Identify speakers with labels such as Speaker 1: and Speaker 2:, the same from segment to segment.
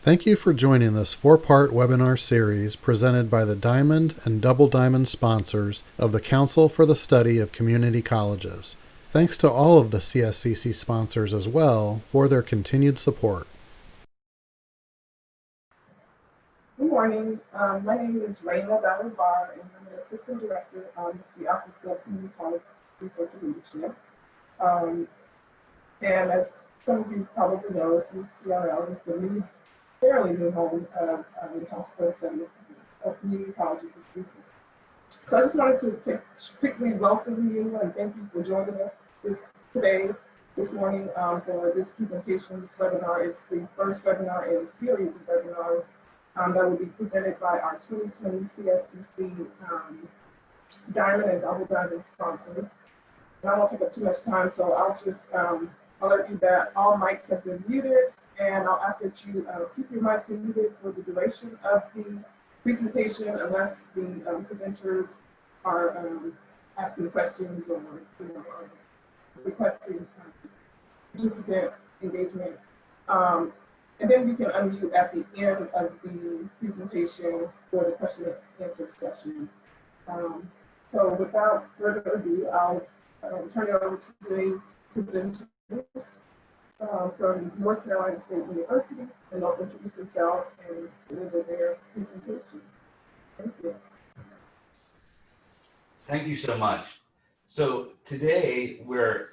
Speaker 1: Thank you for joining this 4-part webinar series presented by the Diamond and Double Diamond sponsors of the Council for the Study of Community Colleges. Thanks to all of the CSCC sponsors as well for their continued support.
Speaker 2: Good morning. My name is Raina Ballard-Barr, and I'm the Assistant Director of the Office of Community College Research and Leadership. And as some of you probably know, CCRL is the fairly new home of the House President of Community Colleges. So I just wanted to quickly welcome you and thank you for joining us this morning for this presentation. This webinar is the first webinar in a series of webinars that will be presented by our 2020 CSCC Diamond and Double Diamond sponsors. And I won't take up too much time, so I'll just alert you that all mics have been muted, and I'll ask that you keep your mics muted for the duration of the presentation unless the presenters are asking questions or requesting participant engagement. And then we can unmute at the end of the presentation for the question and answer session. So without further ado, I'll turn it over to today's presenter from North Carolina State University, and they'll introduce themselves and deliver their presentation. Thank you.
Speaker 3: Thank you so much. So today we're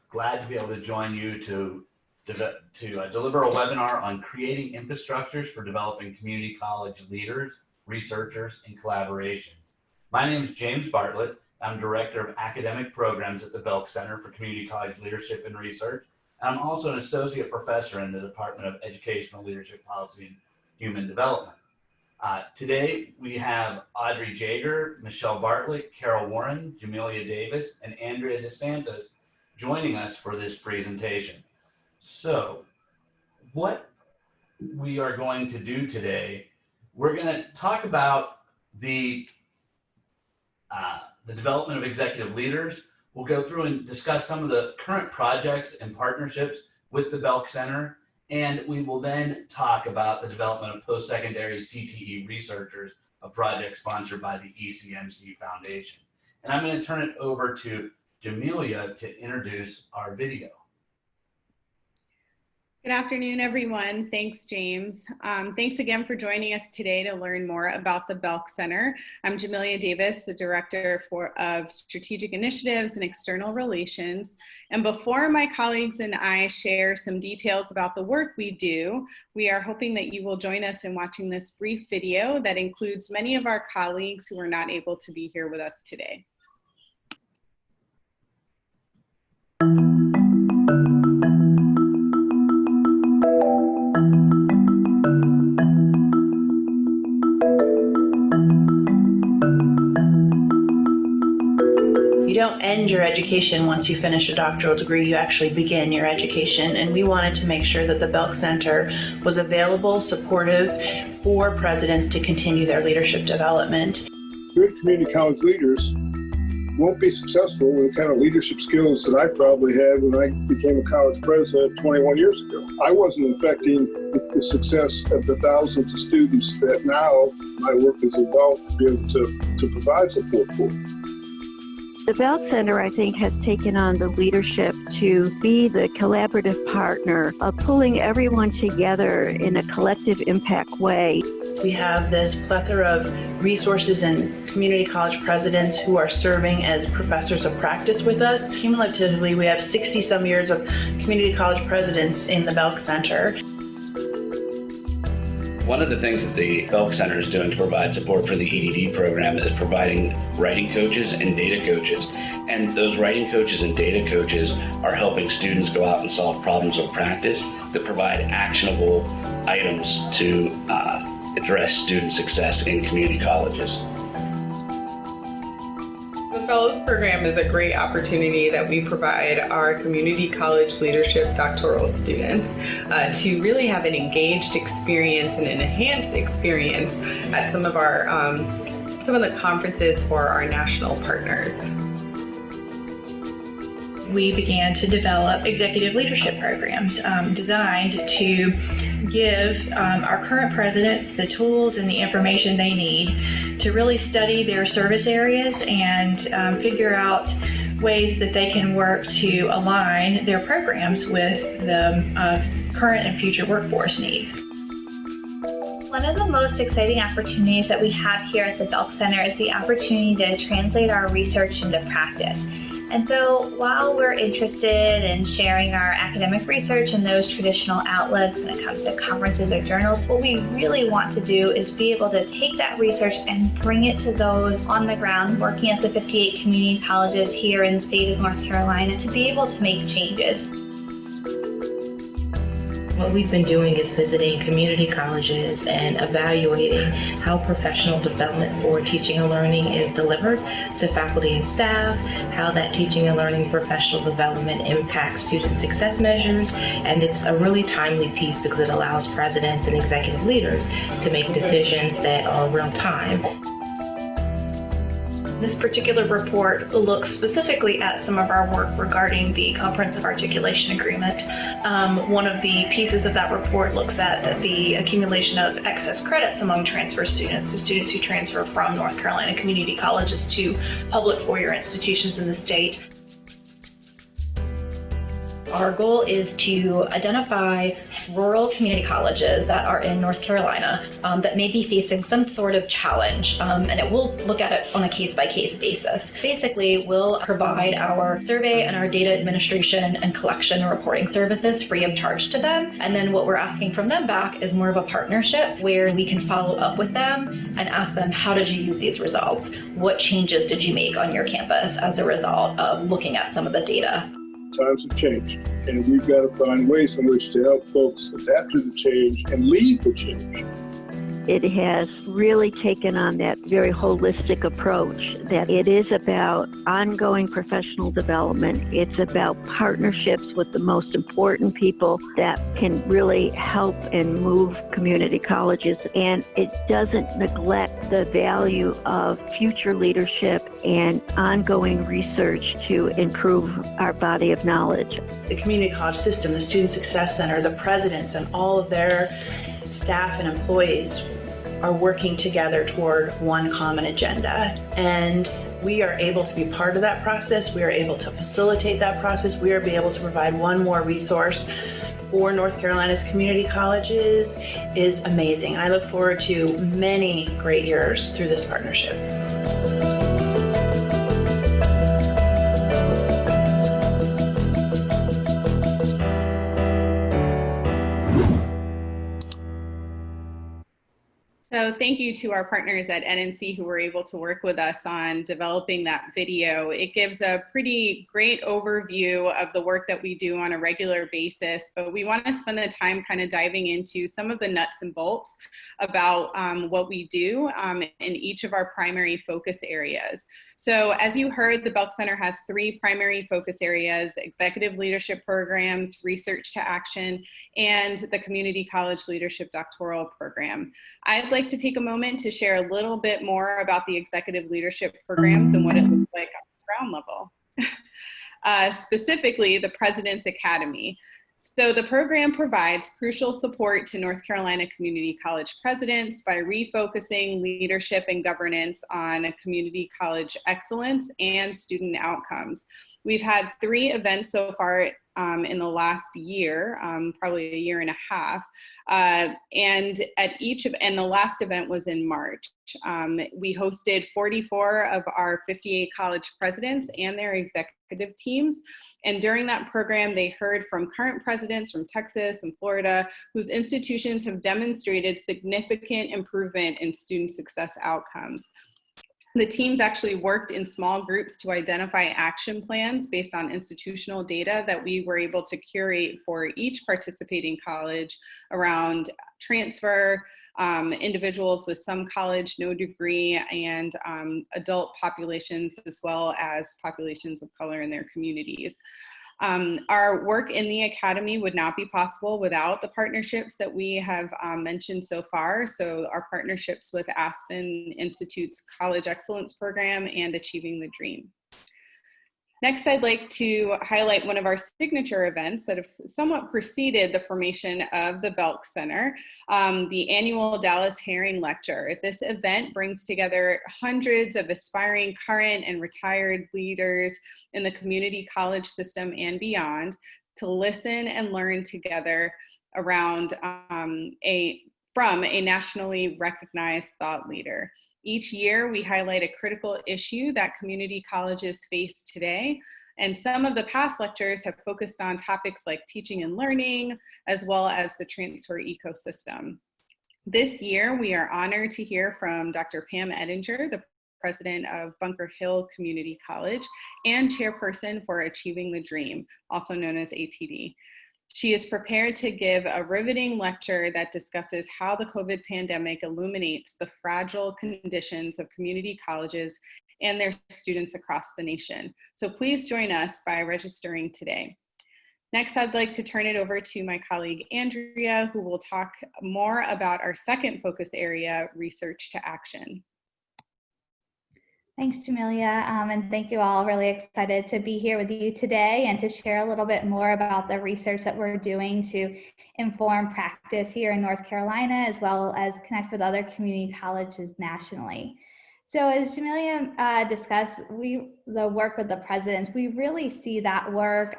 Speaker 3: glad to be able to join you to deliver a webinar on creating infrastructures for developing community college leaders, researchers, and collaborations. My name is James Bartlett. I'm Director of Academic Programs at the Belk Center for Community College Leadership and Research. And I'm also an Associate Professor in the Department of Educational Leadership Policy and Human Development. Today we have Audrey Jager, Michelle Bartlett, Carol Warren, Jamelia Davis, and Andrea DeSantis joining us for this presentation. So what we are going to do today, we're going to talk about the development of executive leaders. We'll go through and discuss some of the current projects and partnerships with the Belk Center, and we will then talk about the development of post-secondary CTE researchers, a project sponsored by the ECMC Foundation. And I'm going to turn it over to Jamelia to introduce our video.
Speaker 4: Good afternoon, everyone. Thanks, James. Thanks again for joining us today to learn more about the Belk Center. I'm Jamelia Davis, the Director of Strategic Initiatives and External Relations. And before my colleagues and I share some details about the work we do, we are hoping that you will join us in watching this brief video that includes many of our colleagues who are not able to be here with us today.
Speaker 5: You don't end your education once you finish a doctoral degree, you actually begin your education. And we wanted to make sure that the Belk Center was available, supportive for presidents to continue their leadership development.
Speaker 6: Good community college leaders won't be successful with the kind of leadership skills that I probably had when I became a college president 21 years ago. I wasn't affecting the success of the thousands of students that now my work has evolved to be able to provide support for.
Speaker 7: The Belk Center, I think, has taken on the leadership to be the collaborative partner of pulling everyone together in a collective impact way.
Speaker 5: We have this plethora of resources and community college presidents who are serving as professors of practice with us. Cumulatively, we have 60-some years of community college presidents in the Belk Center.
Speaker 3: One of the things that the Belk Center is doing to provide support for the EDD program is providing writing coaches and data coaches. And those writing coaches and data coaches are helping students go out and solve problems of practice that provide actionable items to address student success in community colleges.
Speaker 8: The Fellows Program is a great opportunity that we provide our community college leadership doctoral students to really have an engaged experience and an enhanced experience at some of the conferences for our national partners.
Speaker 5: we began to develop executive leadership programs designed to give our current presidents the tools and the information they need to really study their service areas and figure out ways that they can work to align their programs with the current and future workforce needs.
Speaker 9: One of the most exciting opportunities that we have here at the Belk Center is the opportunity to translate our research into practice. And so while we're interested in sharing our academic research in those traditional outlets when it comes to conferences or journals, what we really want to do is be able to take that research and bring it to those on the ground working at the 58 community colleges here in the state of North Carolina to be able to make changes.
Speaker 10: What we've been doing is visiting community colleges and evaluating how professional development for teaching and learning is delivered to faculty and staff, how that teaching and learning professional development impacts student success measures, and it's a really timely piece because it allows presidents and executive leaders to make decisions that are real time.
Speaker 5: This particular report looks specifically at some of our work regarding the Comprehensive Articulation Agreement. One of the pieces of that report looks at the accumulation of excess credits among transfer students, the students who transfer from North Carolina community colleges to public four-year institutions in the state.
Speaker 11: Our goal is to identify rural community colleges that are in North Carolina that may be facing some sort of challenge, and it will look at it on a case-by-case basis. Basically, we'll provide our survey and our data administration and collection and reporting services free of charge to them, and then what we're asking from them back is more of a partnership where we can follow up with them and ask them, how did you use these results? What changes did you make on your campus as a result of looking at some of the data?
Speaker 6: Times have changed, and we've got to find ways in which to help folks adapt to the change and lead the change.
Speaker 7: It has really taken on that very holistic approach that it is about ongoing professional development. It's about partnerships with the most important people that can really help and move community colleges. And it doesn't neglect the value of future leadership and ongoing research to improve our body of knowledge.
Speaker 5: The community college system, the Student Success Center, the presidents, and all of their staff and employees are working together toward one common agenda. And we are able to be part of that process. We are able to facilitate that process. We are able to provide one more resource for North Carolina's community colleges is amazing. And I look forward to many great years through this partnership.
Speaker 4: So thank you to our partners at NNC who were able to work with us on developing that video. It gives a pretty great overview of the work that we do on a regular basis, but we want to spend the time kind of diving into some of the nuts and bolts about what we do in each of our primary focus areas. So as you heard, the Belk Center has three primary focus areas: executive leadership programs, research to action, and the community college leadership doctoral program. I'd like to take a moment to share a little bit more about the executive leadership programs and what it looks like on the ground level. Specifically, the President's Academy. So the program provides crucial support to North Carolina community college presidents by refocusing leadership and governance on community college excellence and student outcomes. We've had 3 events so far in the last year, probably a year and a half, and the last event was in March. We hosted 44 of our 58 college presidents and their executive teams. And during that program, they heard from current presidents from Texas and Florida, whose institutions have demonstrated significant improvement in student success outcomes. The teams actually worked in small groups to identify action plans based on institutional data that we were able to curate for each participating college around transfer, individuals with some college, no degree, and adult populations, as well as populations of color in their communities. Our work in the Academy would not be possible without the partnerships that we have mentioned so far. So our partnerships with Aspen Institute's College Excellence Program and Achieving the Dream. Next, I'd like to highlight one of our signature events that have somewhat preceded the formation of the Belk Center, the annual Dallas Herring Lecture. This event brings together hundreds of aspiring current and retired leaders in the community college system and beyond to listen and learn together around from a nationally recognized thought leader. Each year, we highlight a critical issue that community colleges face today, and some of the past lectures have focused on topics like teaching and learning, as well as the transfer ecosystem. This year, we are honored to hear from Dr. Pam Edinger, the president of Bunker Hill Community College and chairperson for Achieving the Dream, also known as ATD. She is prepared to give a riveting lecture that discusses how the COVID pandemic illuminates the fragile conditions of community colleges and their students across the nation. So please join us by registering today. Next, I'd like to turn it over to my colleague, Andrea, who will talk more about our second focus area, research to action.
Speaker 12: Thanks, Jamelia, and thank you all. Really excited to be here with you today and to share a little bit more about the research that we're doing to inform practice here in North Carolina, as well as connect with other community colleges nationally. So as Jamelia discussed, the work with the presidents, we really see that work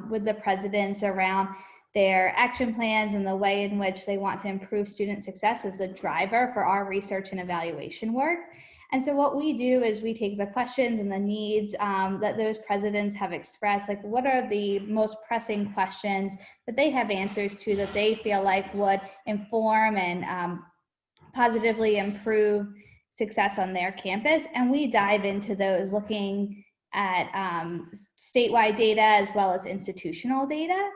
Speaker 12: with the presidents around their action plans and the way in which they want to improve student success as a driver for our research and evaluation work. And so what we do is we take the questions and the needs that those presidents have expressed, like what are the most pressing questions that they have answers to that they feel like would inform and positively improve success on their campus. And we dive into those looking at statewide data as well as institutional data.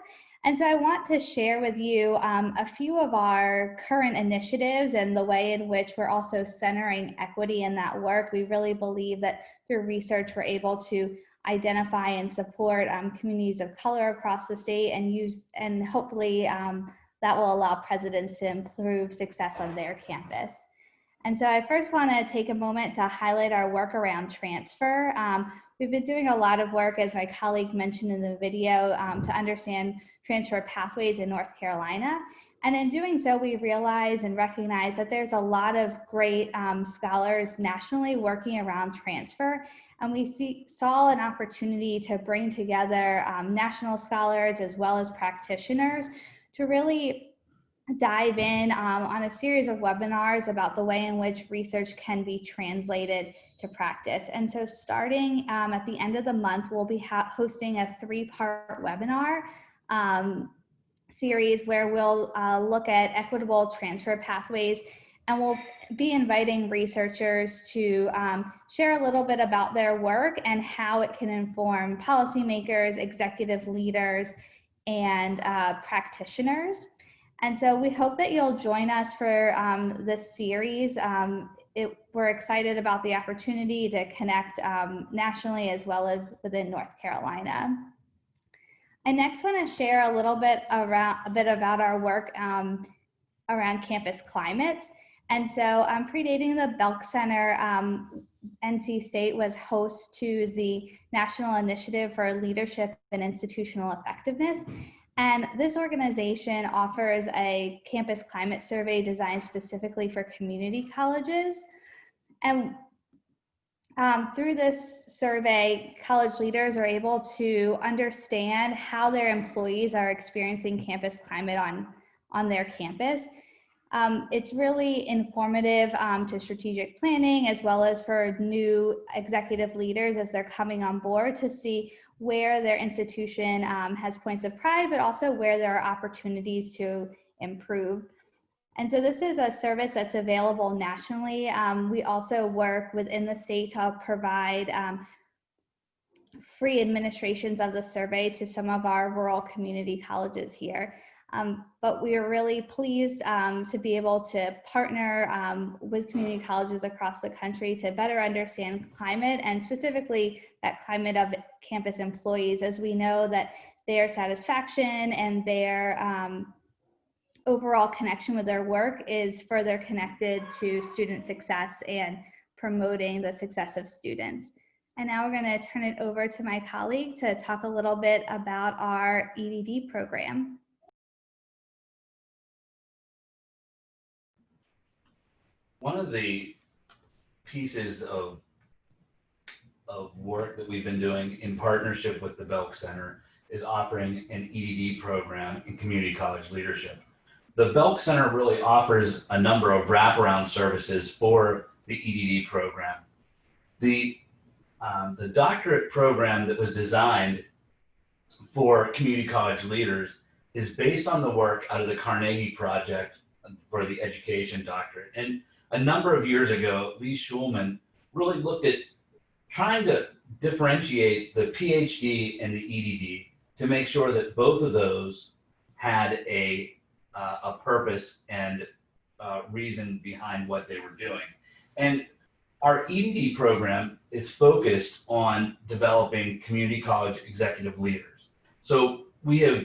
Speaker 12: And so I want to share with you a few of our current initiatives and the way in which we're also centering equity in that work. We really believe that through research, we're able to identify and support communities of color across the state and hopefully that will allow presidents to improve success on their campus. And so I first want to take a moment to highlight our work around transfer. We've been doing a lot of work, as my colleague mentioned in the video, to understand transfer pathways in North Carolina. And in doing so, we realize and recognize that there's a lot of great scholars nationally working around transfer. And we saw an opportunity to bring together national scholars as well as practitioners to really dive in on a series of webinars about the way in which research can be translated to practice. And so starting at the end of the month, we'll be hosting a 3-part webinar series where we'll look at equitable transfer pathways, and we'll be inviting researchers to share a little bit about their work and how it can inform policymakers, executive leaders, and practitioners. And so we hope that you'll join us for this series. We're excited about the opportunity to connect nationally as well as within North Carolina. I next want to share a little bit about our work around campus climate. And so predating the Belk Center, NC State was host to the National Initiative for Leadership and Institutional Effectiveness. And this organization offers a campus climate survey designed specifically for community colleges. And through this survey, college leaders are able to understand how their employees are experiencing campus climate on their campus. It's really informative to strategic planning as well as for new executive leaders as they're coming on board to see where their institution has points of pride, but also where there are opportunities to improve. And so this is a service that's available nationally. We also work within the state to provide free administrations of the survey to some of our rural community colleges here. But we are really pleased to be able to partner with community colleges across the country to better understand climate, and specifically that climate of campus employees, as we know that their satisfaction and their overall connection with their work is further connected to student success and promoting the success of students. And now we're going to turn it over to my colleague to talk a little bit about our EDD program.
Speaker 3: One of the pieces of work that we've been doing in partnership with the Belk Center is offering an EDD program in community college leadership. The Belk Center really offers a number of wraparound services for the EDD program. The doctorate program that was designed for community college leaders is based on the work out of the Carnegie Project for the Education Doctorate. And a number of years ago, Lee Schulman really looked at trying to differentiate the PhD and the EDD to make sure that both of those had a purpose and reason behind what they were doing. And our EDD program is focused on developing community college executive leaders. So we have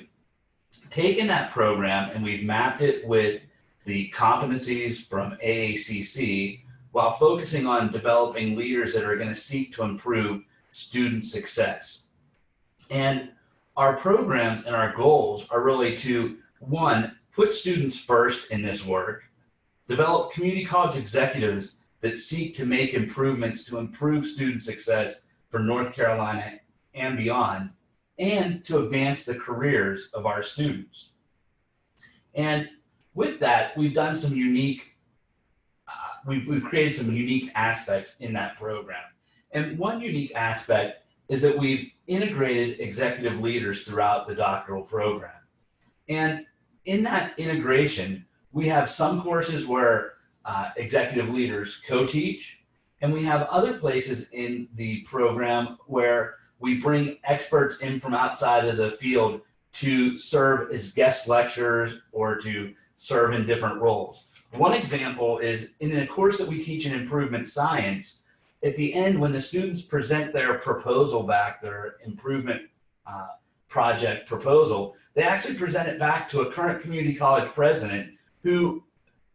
Speaker 3: taken that program and we've mapped it with the competencies from AACC while focusing on developing leaders that are going to seek to improve student success. And our programs and our goals are really to, one, put students first in this work, develop community college executives that seek to make improvements to improve student success for North Carolina and beyond, and to advance the careers of our students. And with that, we've done some unique, we've created some unique aspects in that program. And one unique aspect is that we've integrated executive leaders throughout the doctoral program. And in that integration, we have some courses where executive leaders co-teach, and we have other places in the program where we bring experts in from outside of the field to serve as guest lecturers or to serve in different roles. One example is in a course that we teach in improvement science, at the end when the students present their proposal back, their improvement project proposal, they actually present it back to a current community college president who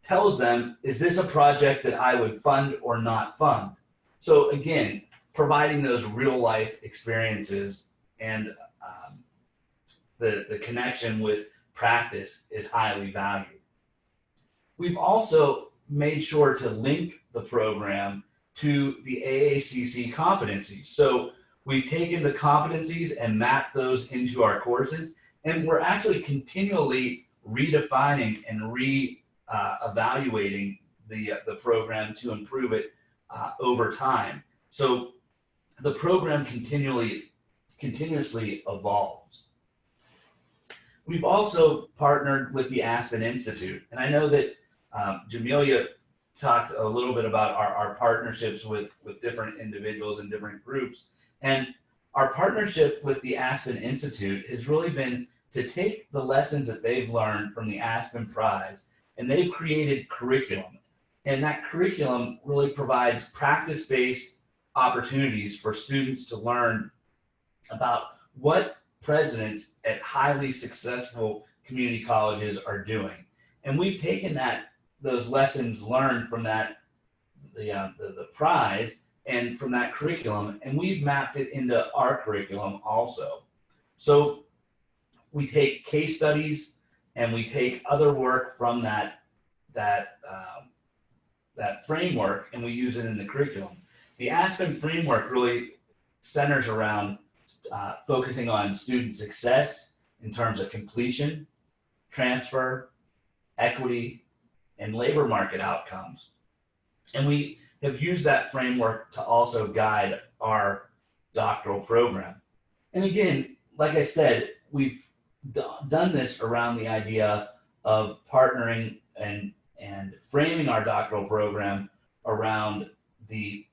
Speaker 3: tells them, is this a project that I would fund or not fund? So again, providing those real life experiences and the connection with practice is highly valued. We've also made sure to link the program to the AACC competencies. So we've taken the competencies and mapped those into our courses, and we're actually continually redefining and evaluating the program to improve it over time. So the program continuously evolves. We've also partnered with the Aspen Institute, and I know that Jamelia talked a little bit about our partnerships with different individuals and different groups. And our partnership with the Aspen Institute has really been to take the lessons that they've learned from the Aspen Prize, and they've created curriculum. And that curriculum really provides practice-based opportunities for students to learn about what presidents at highly successful community colleges are doing. And we've taken those lessons learned from the prize and from that curriculum, and we've mapped it into our curriculum also. So we take case studies and we take other work from that framework and we use it in the curriculum. The Aspen framework really centers around focusing on student success in terms of completion, transfer, equity, and labor market outcomes. And we have used that framework to also guide our doctoral program. And again, like I said, we've done this around the idea of partnering and framing our doctoral program around the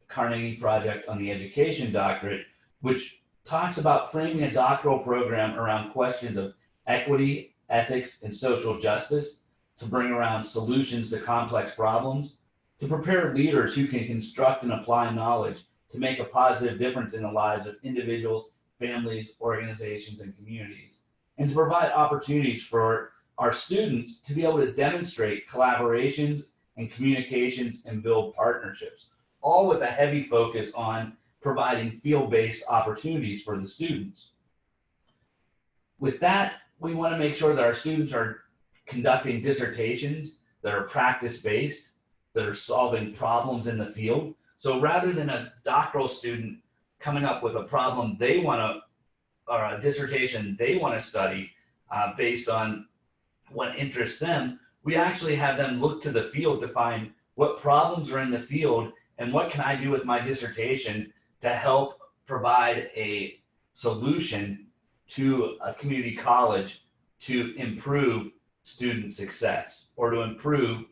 Speaker 3: Carnegie Project on the Education Doctorate, which talks about framing a doctoral program around questions of equity, ethics, and social justice to bring around solutions to complex problems, to prepare leaders who can construct and apply knowledge to make a positive difference in the lives of individuals, families, organizations, and communities, and to provide opportunities for our students to be able to demonstrate collaborations and communications and build partnerships, all with a heavy focus on providing field-based opportunities for the students. With that, we want to make sure that our students are conducting dissertations that are practice-based, that are solving problems in the field. So rather than a doctoral student coming up with a problem they want to, or a dissertation they want to study based on what interests them, we actually have them look to the field to find what problems are in the field and what can I do with my dissertation to help provide a solution to a community college to improve student success or to improve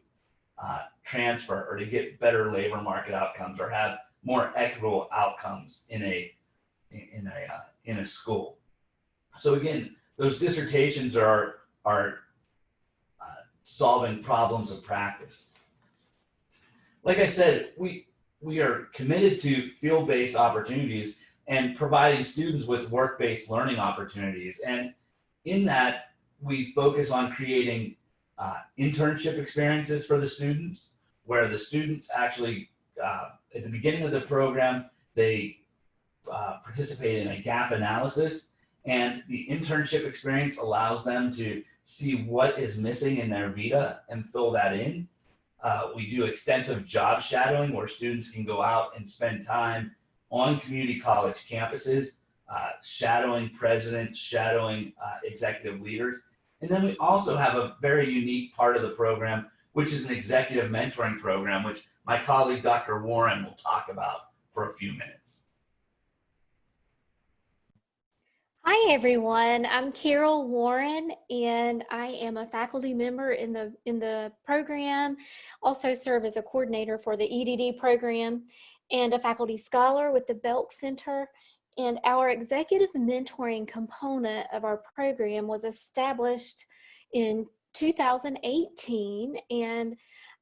Speaker 3: transfer or to get better labor market outcomes or have more equitable outcomes in a school. So again, those dissertations are solving problems of practice. Like I said, we are committed to field-based opportunities and providing students with work-based learning opportunities. And in that, we focus on creating internship experiences for the students, where the students actually, at the beginning of the program, they participate in a gap analysis, and the internship experience allows them to see what is missing in their vita and fill that in. We do extensive job shadowing where students can go out and spend time on community college campuses, shadowing presidents, shadowing executive leaders. And then we also have a very unique part of the program, which is an executive mentoring program, which my colleague, Dr. Warren, will talk about for a few minutes.
Speaker 13: Hi, everyone. I'm Carol Warren, and I am a faculty member in the program, also serve as a coordinator for the EDD program, and a faculty scholar with the Belk Center. And our executive mentoring component of our program was established in 2018, and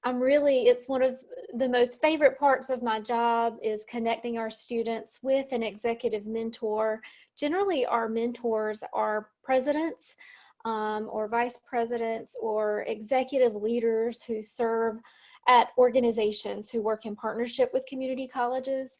Speaker 13: it's one of the most favorite parts of my job is connecting our students with an executive mentor. Generally, our mentors are presidents or vice presidents or executive leaders who serve at organizations who work in partnership with community colleges.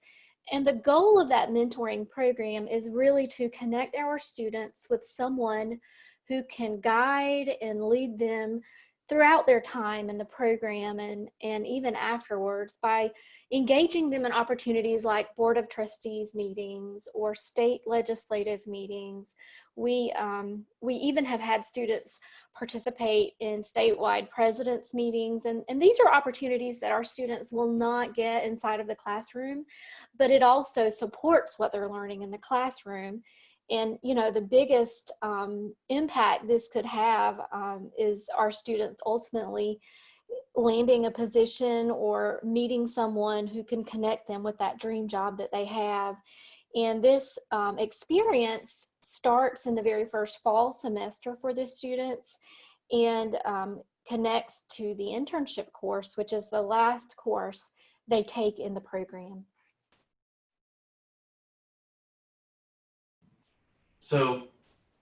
Speaker 13: And the goal of that mentoring program is really to connect our students with someone who can guide and lead them throughout their time in the program and even afterwards by engaging them in opportunities like Board of Trustees meetings or state legislative meetings. We even have had students participate in statewide presidents meetings, and these are opportunities that our students will not get inside of the classroom, but it also supports what they're learning in the classroom. And, the biggest impact this could have is our students ultimately landing a position or meeting someone who can connect them with that dream job that they have. And this experience starts in the very first fall semester for the students and connects to the internship course, which is the last course they take in the program.
Speaker 3: So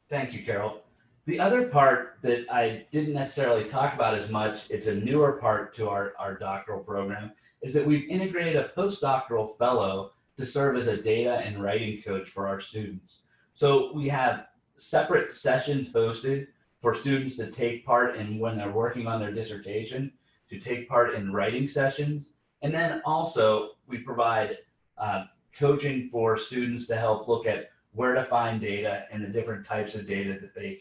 Speaker 3: thank you, Carol. The other part that I didn't necessarily talk about as much, it's a newer part to our doctoral program, is that we've integrated a postdoctoral fellow to serve as a data and writing coach for our students. So we have separate sessions hosted for students to take part in when they're working on their dissertation, to take part in writing sessions. And then also we provide coaching for students to help look at where to find data and the different types of data that they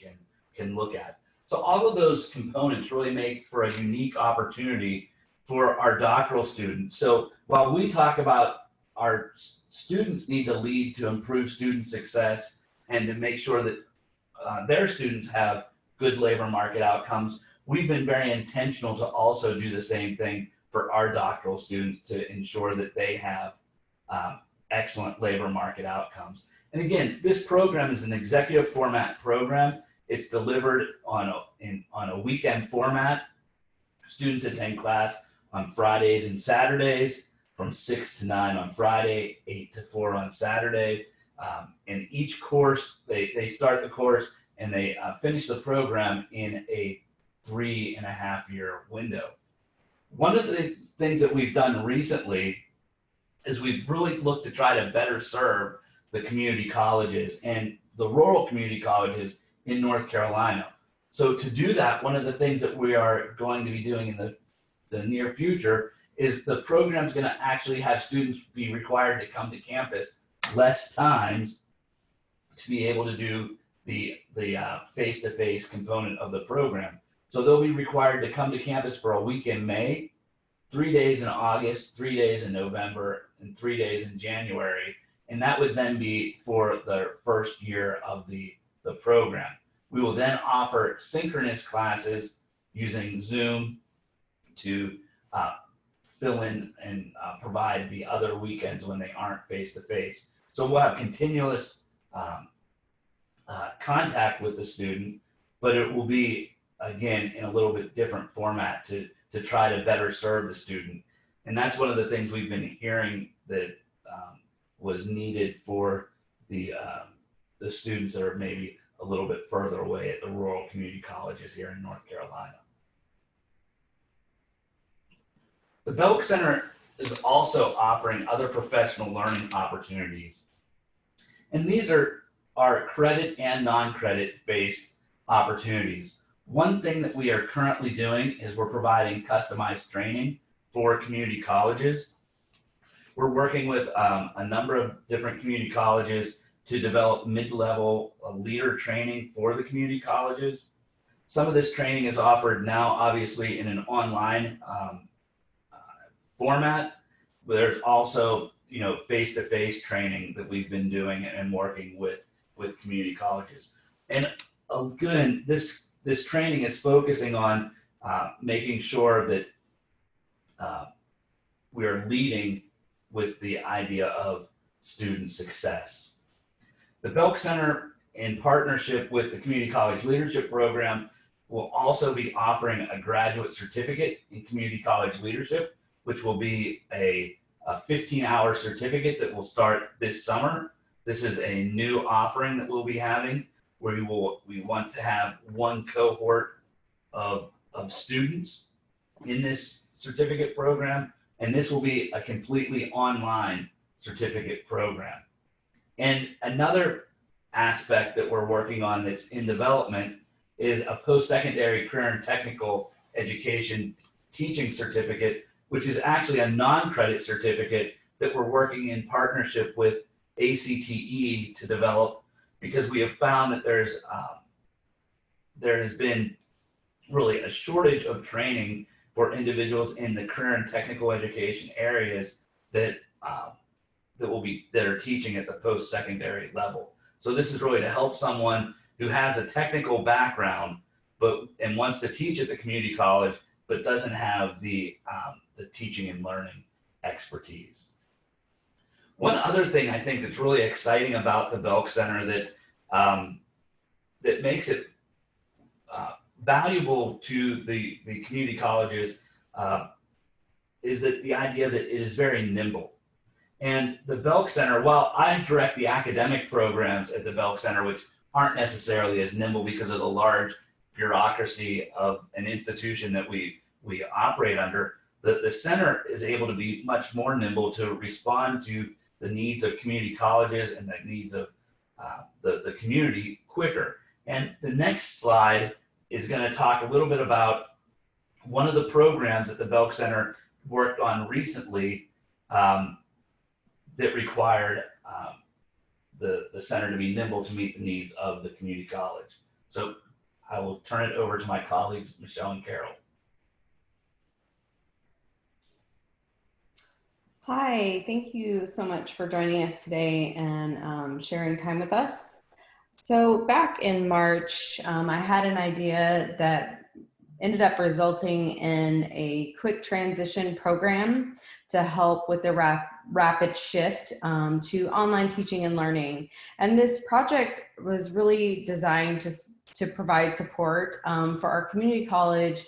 Speaker 3: can look at. So all of those components really make for a unique opportunity for our doctoral students. So while we talk about our students need to lead to improve student success and to make sure that their students have good labor market outcomes, we've been very intentional to also do the same thing for our doctoral students to ensure that they have excellent labor market outcomes. And again, this program is an executive format program. It's delivered on a weekend format. Students attend class on Fridays and Saturdays from 6 to 9 on Friday, 8 to 4 on Saturday. And each course, they start the course and they finish the program in a 3.5-year window. One of the things that we've done recently is we've really looked to try to better serve the community colleges and the rural community colleges in North Carolina. So to do that, one of the things that we are going to be doing in the near future is the program's going to actually have students be required to come to campus less times to be able to do the face-to-face component of the program. So they'll be required to come to campus for a week in May, 3 days in August, 3 days in November, and 3 days in January. And that would then be for the first year of the program. We will then offer synchronous classes using Zoom to fill in and provide the other weekends when they aren't face-to-face. So we'll have continuous contact with the student, but it will be, again, in a little bit different format to try to better serve the student. And that's one of the things we've been hearing that was needed for the students that are maybe a little bit further away at the rural community colleges here in North Carolina. The Belk Center is also offering other professional learning opportunities. And these are credit and non-credit based opportunities. One thing that we are currently doing is we're providing customized training for community colleges. We're working with a number of different community colleges to develop mid-level leader training for the community colleges. Some of this training is offered now, obviously, in an online format. But there's also, face-to-face training that we've been doing and working with community colleges. And again, this training is focusing on making sure that we are leading with the idea of student success. The Belk Center, in partnership with the Community College Leadership Program, will also be offering a graduate certificate in community college leadership, which will be a 15-hour certificate that will start this summer. This is a new offering that we'll be having, where we want to have one cohort of students in this certificate program, and this will be a completely online certificate program. And another aspect that we're working on that's in development is a post-secondary career and technical education teaching certificate, which is actually a non-credit certificate that we're working in partnership with ACTE to develop, because we have found that there has been really a shortage of training for individuals in the career and technical education areas that are teaching at the post-secondary level. So this is really to help someone who has a technical background and wants to teach at the community college, but doesn't have the teaching and learning expertise. One other thing I think that's really exciting about the Belk Center that makes it valuable to the community colleges is that the idea that it is very nimble. And the Belk Center, while I direct the academic programs at the Belk Center, which aren't necessarily as nimble because of the large bureaucracy of an institution that we operate under, the center is able to be much more nimble to respond to the needs of community colleges and the needs of the community quicker. And the next slide is going to talk a little bit about one of the programs that the Belk Center worked on recently that required the center to be nimble to meet the needs of the community college. So I will turn it over to my colleagues, Michelle and Carol.
Speaker 14: Hi, thank you so much for joining us today and sharing time with us. So back in March, I had an idea that ended up resulting in a quick transition program to help with the rapid shift to online teaching and learning. And this project was really designed to provide support for our community college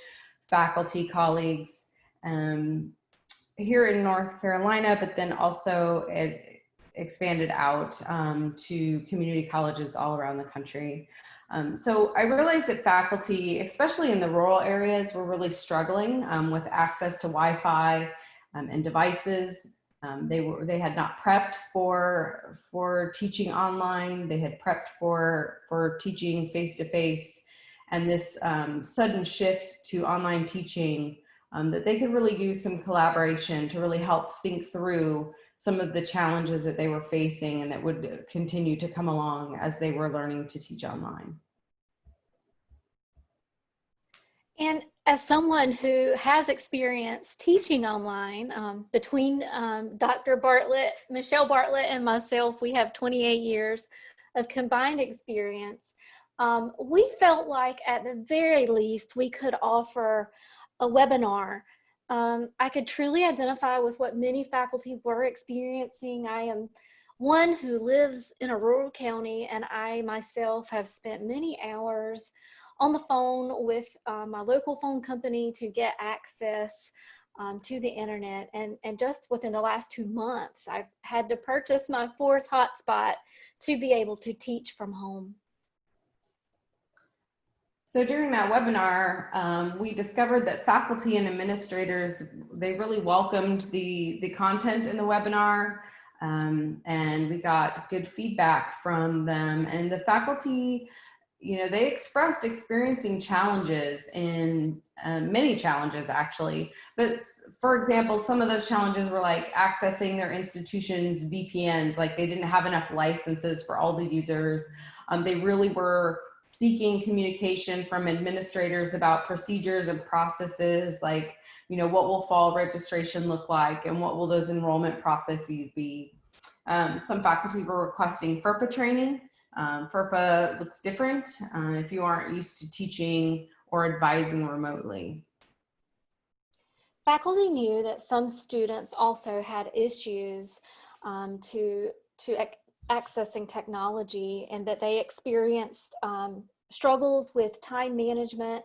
Speaker 14: faculty colleagues here in North Carolina, but then also it expanded out to community colleges all around the country. So I realized that faculty, especially in the rural areas, were really struggling with access to Wi-Fi and devices. They had not prepped for teaching online. They had prepped for teaching face-to-face, and this sudden shift to online teaching, that they could really use some collaboration to really help think through some of the challenges that they were facing and that would continue to come along as they were learning to teach online.
Speaker 13: And as someone who has experience teaching online, between Dr. Bartlett, Michelle Bartlett, and myself, we have 28 years of combined experience. We felt like at the very least we could offer a webinar. I could truly identify with what many faculty were experiencing. I am one who lives in a rural county, and I myself have spent many hours on the phone with my local phone company to get access to the internet. And just within the last 2 months, I've had to purchase my 4th hotspot to be able to teach from home.
Speaker 14: So during that webinar, we discovered that faculty and administrators, they really welcomed the content in the webinar, and we got good feedback from them. And the faculty, you know, they expressed experiencing challenges in many challenges actually. But for example, some of those challenges were like accessing their institution's VPNs, like they didn't have enough licenses for all the users. They really were seeking communication from administrators about procedures and processes, like, you know, what will fall registration look like and what will those enrollment processes be. Some faculty were requesting FERPA training. FERPA looks different if you aren't used to teaching or advising remotely.
Speaker 13: Faculty knew that some students also had issues to accessing technology, and that they experienced struggles with time management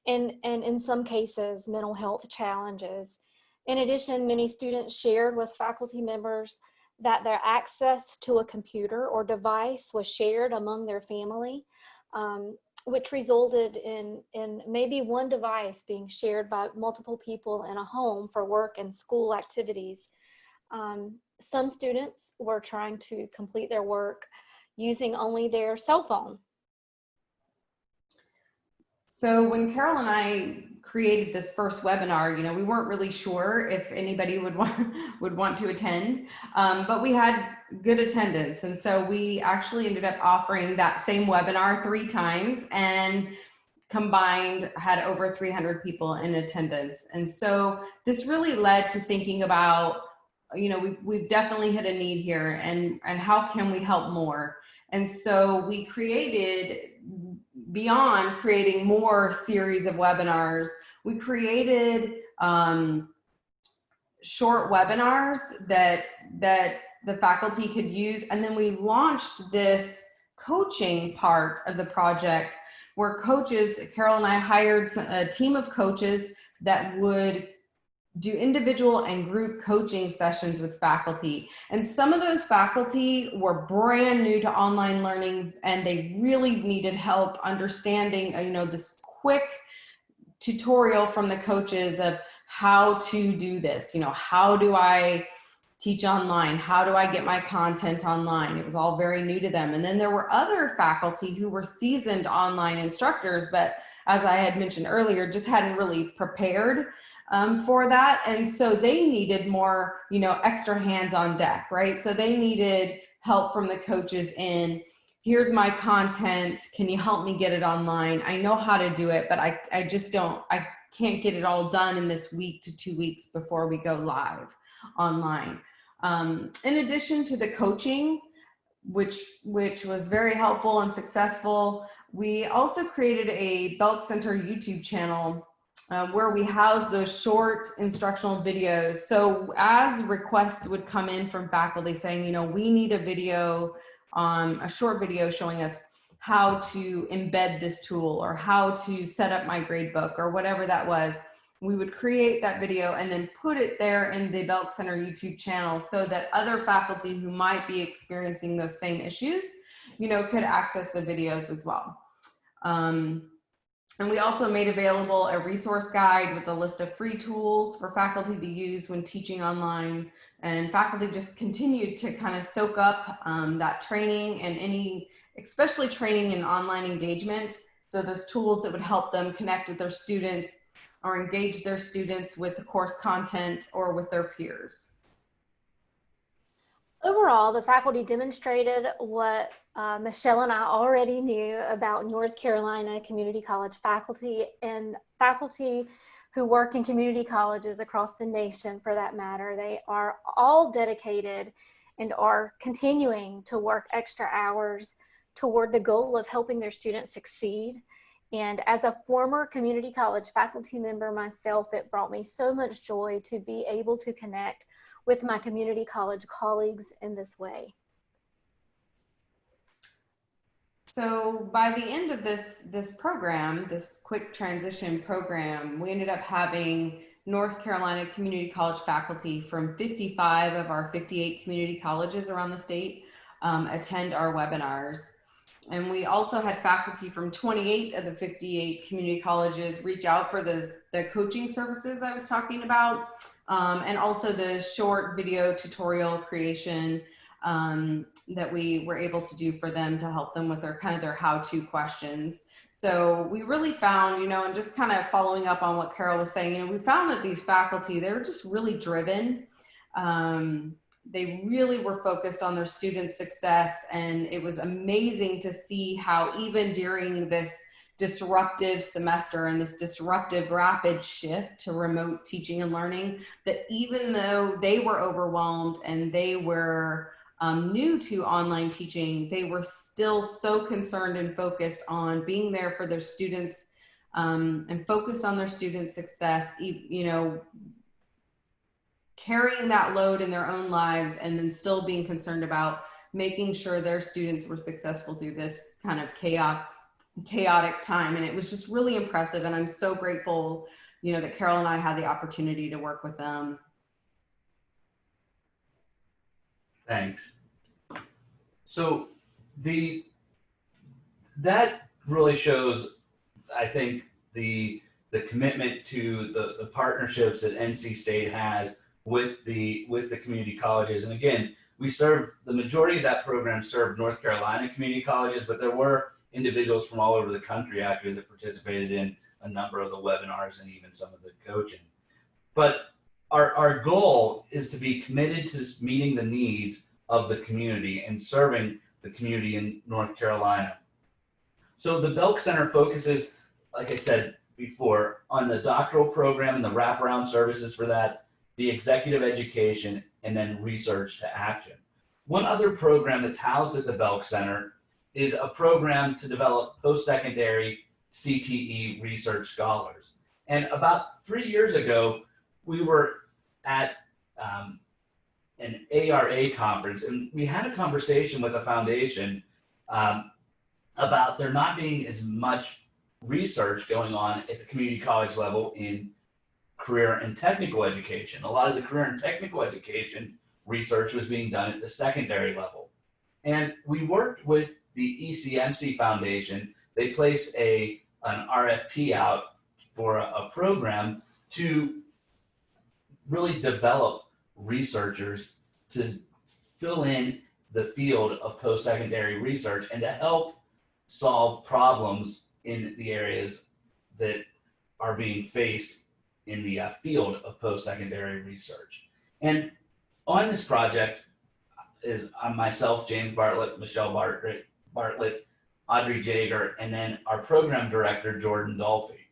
Speaker 13: and in some cases mental health challenges. In addition, many students shared with faculty members that their access to a computer or device was shared among their family, which resulted in maybe one device being shared by multiple people in a home for work and school activities. Some students were trying to complete their work using only their cell phone.
Speaker 14: So when Carol and I created this first webinar, you know, we weren't really sure if anybody would want to attend, but we had good attendance. And so we actually ended up offering that same webinar 3 times, and combined had over 300 people in attendance. And so this really led to thinking about, you know, we've definitely hit a need here, and how can we help more? And so we created, beyond creating more series of webinars, we created short webinars that the faculty could use. And then we launched this coaching part of the project where coaches, Carol and I hired a team of coaches that would do individual and group coaching sessions with faculty. And some of those faculty were brand new to online learning, and they really needed help understanding, you know, this quick tutorial from the coaches of how to do this. You know, how do I teach online? How do I get my content online? It was all very new to them. And then there were other faculty who were seasoned online instructors, but as I had mentioned earlier, just hadn't really prepared for that. And so they needed more, you know, extra hands on deck, right? So they needed help from the coaches in, here's my content, can you help me get it online? I know how to do it, but I can't get it all done in this week to 2 weeks before we go live online. In addition to the coaching, which was very helpful and successful, we also created a Belk Center YouTube channel where we house those short instructional videos. So as requests would come in from faculty saying, you know, we need a video, a short video showing us how to embed this tool or how to set up my gradebook or whatever that was, we would create that video and then put it there in the Belk Center YouTube channel so that other faculty who might be experiencing those same issues, you know, could access the videos as well. And we also made available a resource guide with a list of free tools for faculty to use when teaching online. And faculty just continued to kind of soak up that training and especially training in online engagement. So those tools that would help them connect with their students or engage their students with the course content or with their peers.
Speaker 13: Overall, the faculty demonstrated what Michelle and I already knew about North Carolina community college faculty and faculty who work in community colleges across the nation for that matter. They are all dedicated and are continuing to work extra hours toward the goal of helping their students succeed. And as a former community college faculty member myself, it brought me so much joy to be able to connect with my community college colleagues in this way.
Speaker 14: So by the end of this program, this quick transition program, we ended up having North Carolina community college faculty from 55 of our 58 community colleges around the state attend our webinars. And we also had faculty from 28 of the 58 community colleges reach out for the coaching services I was talking about, and also the short video tutorial creation that we were able to do for them to help them with their how-to questions. So we really found, and just kind of following up on what Carol was saying, we found that these faculty, they were just really driven. They really were focused on their student success, and it was amazing to see how even during this disruptive semester and this disruptive rapid shift to remote teaching and learning, that even though they were overwhelmed and they were new to online teaching, they were still so concerned and focused on being there for their students and focused on their student success, carrying that load in their own lives, and then still being concerned about making sure their students were successful through this kind of chaotic time. And it was just really impressive. And I'm so grateful, that Carol and I had the opportunity to work with them.
Speaker 3: Thanks. So that really shows, I think, the commitment to the partnerships that NC State has with the community colleges. And again, the majority of that program served North Carolina community colleges, but there were individuals from all over the country actually that participated in a number of the webinars and even some of the coaching. But our goal is to be committed to meeting the needs of the community and serving the community in North Carolina. So the Belk Center focuses, like I said before, on the doctoral program and the wraparound services for that, the executive education, and then research to action. One other program that's housed at the Belk Center is a program to develop post-secondary CTE Research Scholars. And about 3 years ago, we were at an ARA conference, and we had a conversation with the foundation about there not being as much research going on at the community college level in career and technical education. A lot of the career and technical education research was being done at the secondary level. And we worked with the ECMC Foundation. They placed an RFP out for a program to really develop researchers to fill in the field of post-secondary research and to help solve problems in the areas that are being faced in the field of post-secondary research. And on this project is myself, James Bartlett, Michelle Bartlett, Audrey Jager, and then our program director, Jordan Dolphy.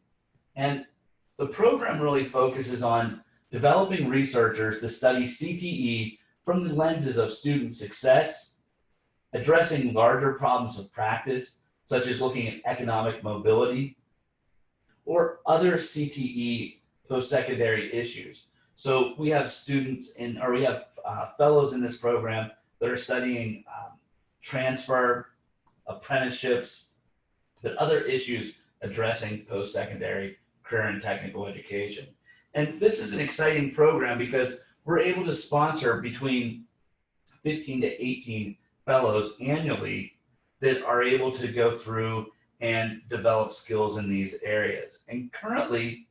Speaker 3: And the program really focuses on developing researchers to study CTE from the lenses of student success, addressing larger problems of practice, such as looking at economic mobility, or other CTE post-secondary issues. So we have fellows in this program that are studying transfer, apprenticeships, but other issues addressing post-secondary career and technical education. And this is an exciting program because we're able to sponsor between 15 to 18 fellows annually that are able to go through and develop skills in these areas. And currently,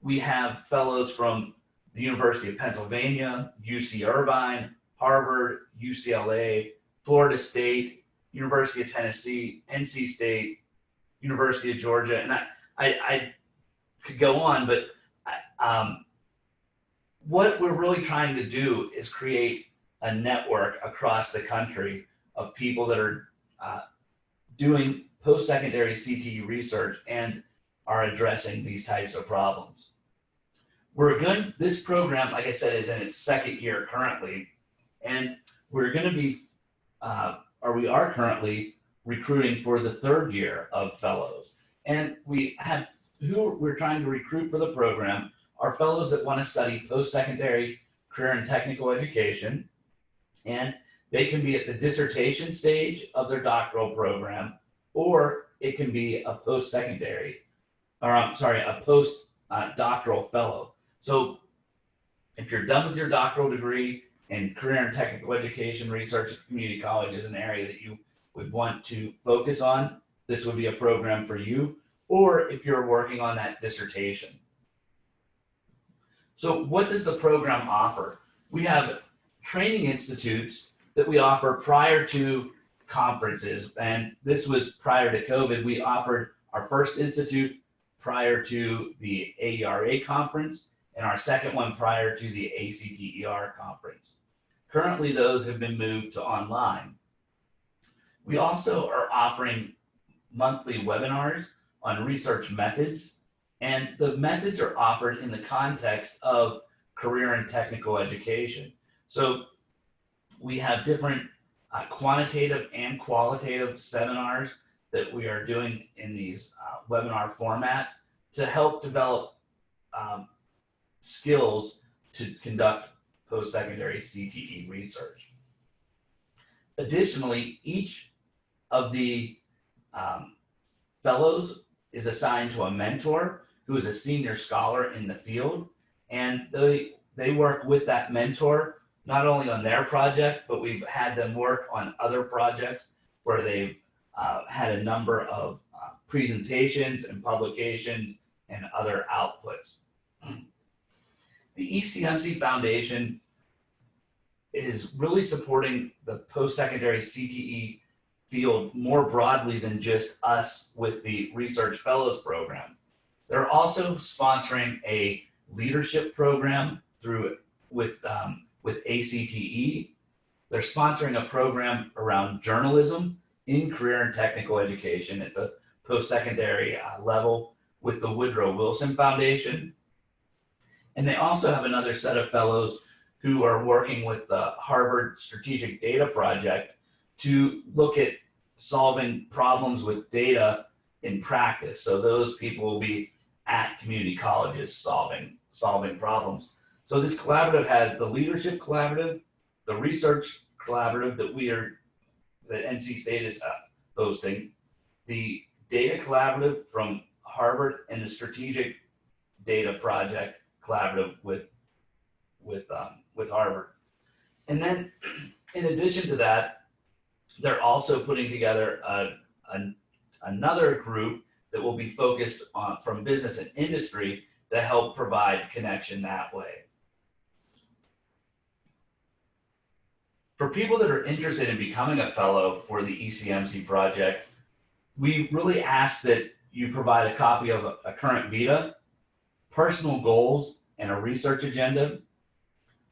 Speaker 3: we have fellows from the University of Pennsylvania, UC Irvine, Harvard, UCLA, Florida State, University of Tennessee, NC State, University of Georgia, and I could go on, but what we're really trying to do is create a network across the country of people that are doing post-secondary CTE research and are addressing these types of problems. This program, like I said, is in its second year currently, and we're going to be, we are currently recruiting for the third year of fellows. And we have who we're trying to recruit for the program are fellows that want to study post-secondary career and technical education, and they can be at the dissertation stage of their doctoral program, or it can be a post-secondary, a post-doctoral fellow. So if you're done with your doctoral degree in career and technical education research at the community college is an area that you would want to focus on, this would be a program for you, or if you're working on that dissertation. So what does the program offer? We have training institutes that we offer prior to conferences, and this was prior to COVID. We offered our first institute prior to the AERA conference, and our second one prior to the ACTER conference. Currently, those have been moved to online. We also are offering monthly webinars on research methods, and the methods are offered in the context of career and technical education. So we have different quantitative and qualitative seminars that we are doing in these webinar formats to help develop skills to conduct post-secondary CTE research. Additionally, each of the fellows is assigned to a mentor who is a senior scholar in the field, and they work with that mentor not only on their project, but we've had them work on other projects where they've had a number of presentations and publications and other outputs. The ECMC Foundation is really supporting the post-secondary CTE field more broadly than just us with the Research Fellows Program. They're also sponsoring a leadership program with ACTE. They're sponsoring a program around journalism in career and technical education at the post-secondary level with the Woodrow Wilson Foundation. And they also have another set of fellows who are working with the Harvard Strategic Data Project to look at solving problems with data in practice. So those people will be at community colleges solving problems. So this collaborative has the Leadership Collaborative, the Research Collaborative that NC State is hosting, the Data Collaborative from Harvard, and the Strategic Data Project Collaborative with Harvard. And then in addition to that, they're also putting together another group that will be focused on from business and industry to help provide connection that way. For people that are interested in becoming a fellow for the ECMC project, we really ask that you provide a copy of a current vita, personal goals, and a research agenda,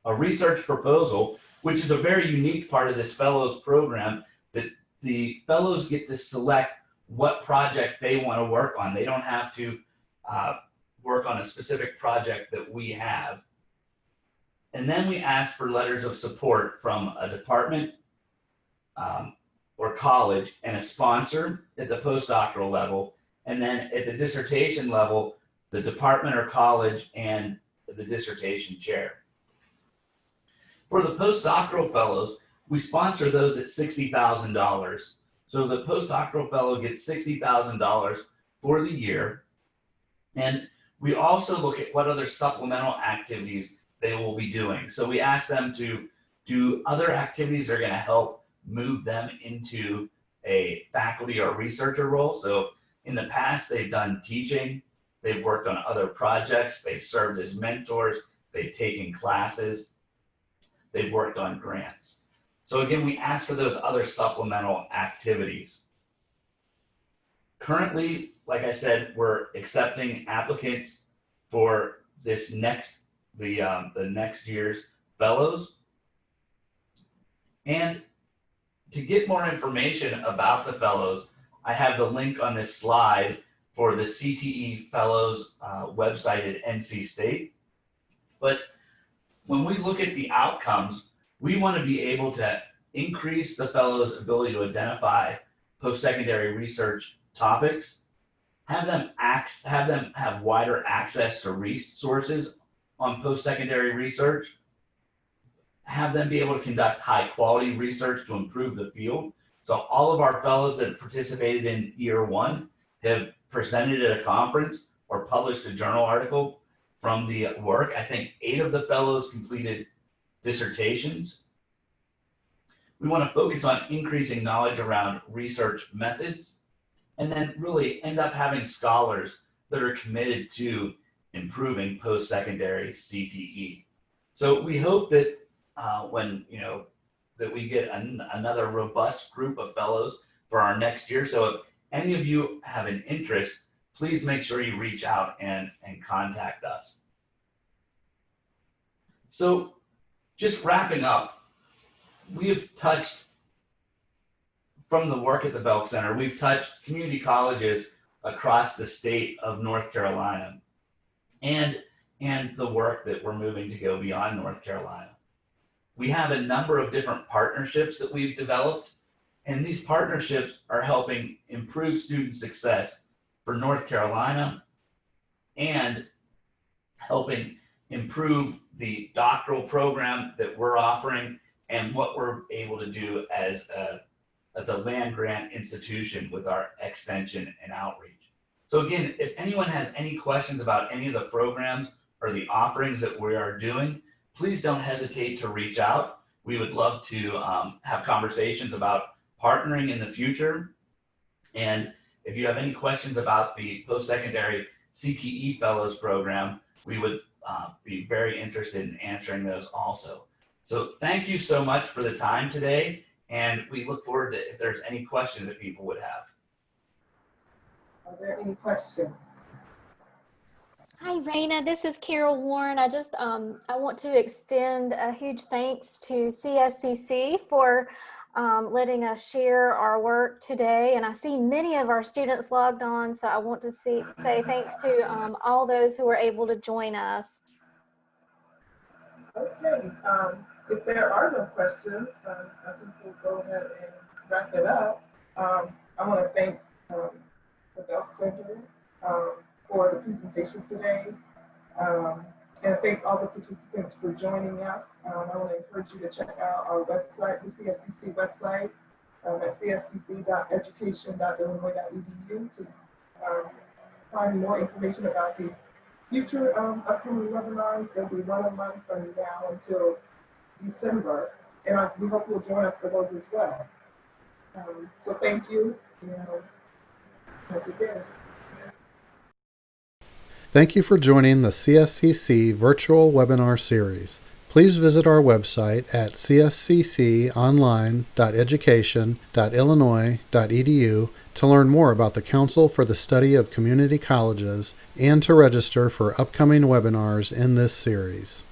Speaker 3: a research proposal, which is a very unique part of this fellows program, that the fellows get to select what project they want to work on. They don't have to work on a specific project that we have. And then we ask for letters of support from a department or college and a sponsor at the postdoctoral level. And then at the dissertation level, the department or college and the dissertation chair. For the postdoctoral fellows, we sponsor those at $60,000. So the postdoctoral fellow gets $60,000 for the year. And we also look at what other supplemental activities they will be doing. So we ask them to do other activities that are going to help move them into a faculty or researcher role. So in the past, they've done teaching, they've worked on other projects, they've served as mentors, they've taken classes, they've worked on grants. So again, we ask for those other supplemental activities. Currently, like I said, we're accepting applicants for this the next year's fellows. And to get more information about the fellows, I have the link on this slide for the CTE Fellows website at NC State. But when we look at the outcomes, we want to be able to increase the fellows' ability to identify post-secondary research topics, have them have wider access to resources on post-secondary research, have them be able to conduct high-quality research to improve the field. So all of our fellows that participated in year one have presented at a conference or published a journal article from the work. I think 8 of the fellows completed dissertations. We want to focus on increasing knowledge around research methods, and then really end up having scholars that are committed to improving post-secondary CTE. So we hope that that we get another robust group of fellows for our next year. So if any of you have an interest, please make sure you reach out and contact us. So just wrapping up, we have touched, from the work at the Belk Center, we've touched community colleges across the state of North Carolina and the work that we're moving to go beyond North Carolina. We have a number of different partnerships that we've developed, and these partnerships are helping improve student success for North Carolina and helping improve the doctoral program that we're offering and what we're able to do as a land grant institution with our extension and outreach. So again, if anyone has any questions about any of the programs or the offerings that we are doing, please don't hesitate to reach out. We would love to have conversations about partnering in the future. And if you have any questions about the post-secondary CTE Fellows program, we would be very interested in answering those also. So thank you so much for the time today. And we look forward to if there's any questions that people would have.
Speaker 2: Are there any questions?
Speaker 13: Hi, Raina. This is Carol Warren. I want to extend a huge thanks to CSCC for letting us share our work today. And I see many of our students logged on, so I want to say thanks to all those who were able to join us.
Speaker 2: Okay. If there are no questions, I think we'll go ahead and wrap it up. I want to thank the Belk Center for the presentation today, and thank all the participants for joining us. I want to encourage you to check out our website, the CSCC website, at cscc.education.illinois.edu to find more information about the future upcoming webinars. There'll be one a month from now until December, and we hope you'll join us for those as well. So thank you, and have a good day.
Speaker 1: Thank you for joining the CSCC virtual webinar series. Please visit our website at cscconline.education.illinois.edu to learn more about the Council for the Study of Community Colleges and to register for upcoming webinars in this series.